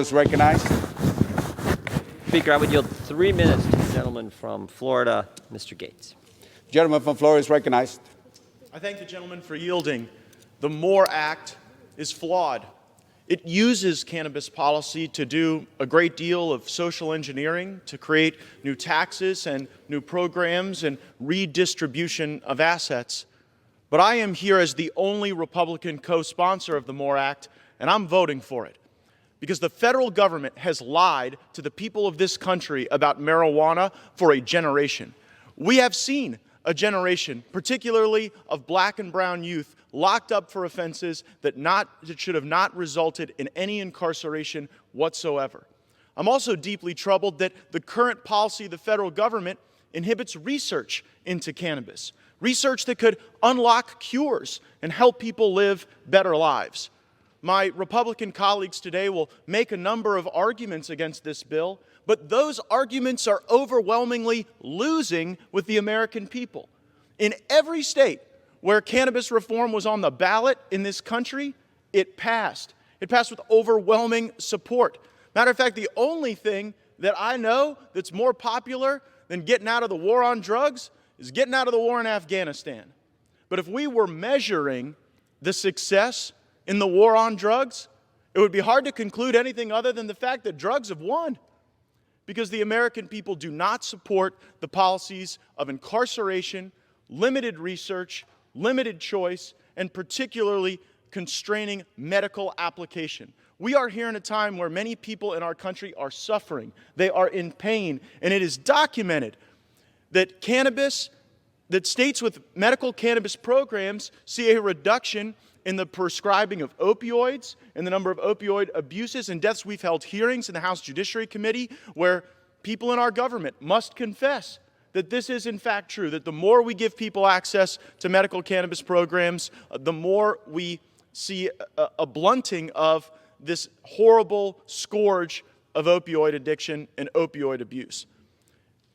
is recognized. Speaker, I would yield 3 minutes to the gentleman from Florida, Mr. Gaetz. Gentleman from Florida is recognized. I thank the gentleman for yielding. The MORE Act is flawed. It uses cannabis policy to do a great deal of social engineering, to create new taxes and new programs and redistribution of assets. But I am here as the only Republican co-sponsor of the MORE Act, and I'm voting for it. Because the federal government has lied to the people of this country about marijuana for a generation. We have seen a generation, particularly of black and brown youth, locked up for offenses that should have not resulted in any incarceration whatsoever. I'm also deeply troubled that the current policy of the federal government inhibits research into cannabis, research that could unlock cures and help people live better lives. My Republican colleagues today will make a number of arguments against this bill, but those arguments are overwhelmingly losing with the American people. In every state where cannabis reform was on the ballot in this country, it passed. It passed with overwhelming support. Matter of fact, the only thing that I know that's more popular than getting out of the war on drugs is getting out of the war in Afghanistan. But if we were measuring the success in the war on drugs, it would be hard to conclude anything other than the fact that drugs have won. Because the American people do not support the policies of incarceration, limited research, limited choice, and particularly constraining medical application. We are here in a time where many people in our country are suffering. They are in pain, and it is documented that states with medical cannabis programs see a reduction in the prescribing of opioids, in the number of opioid abuses and deaths. We've held hearings in the House Judiciary Committee where people in our government must confess that this is in fact true, that the more we give people access to medical cannabis programs, the more we see a blunting of this horrible scourge of opioid addiction and opioid abuse.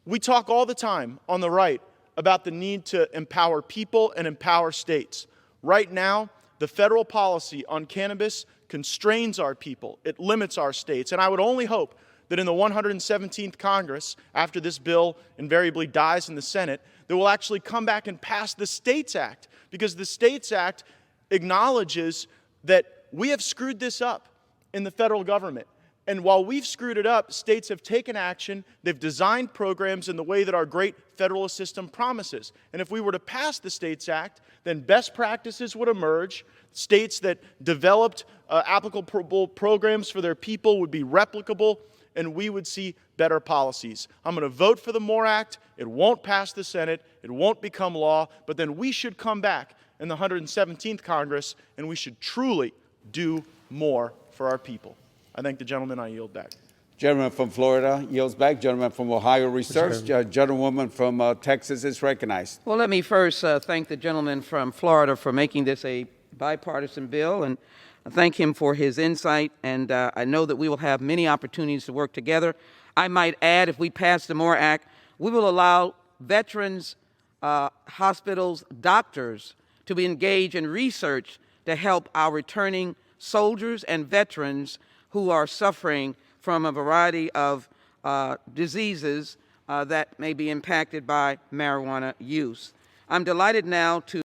We talk all the time on the right about the need to empower people and empower states. Right now, the federal policy on cannabis constrains our people. It limits our states. And I would only hope that in the 117th Congress, after this bill invariably dies in the Senate, they will actually come back and pass the States Act, because the States Act acknowledges that we have screwed this up in the federal government. And while we've screwed it up, states have taken action. They've designed programs in the way that our great federalist system promises. And if we were to pass the States Act, then best practices would emerge. States that developed applicable programs for their people would be replicable, and we would see better policies. I'm going to vote for the MORE Act. It won't pass the Senate. It won't become law. But then we should come back in the 117th Congress, and we should truly do more for our people. I thank the gentleman. I yield back. Gentleman from Florida yields back. Gentleman from Ohio reserves. Gentlewoman from Texas is recognized. Well, let me first thank the gentleman from Florida for making this a bipartisan bill, and thank him for his insight. And I know that we will have many opportunities to work together. I might add, if we pass the MORE Act, we will allow veterans, hospitals, doctors to be engaged in research to help our returning soldiers and veterans who are suffering from a variety of diseases that may be impacted by marijuana use. I'm delighted now to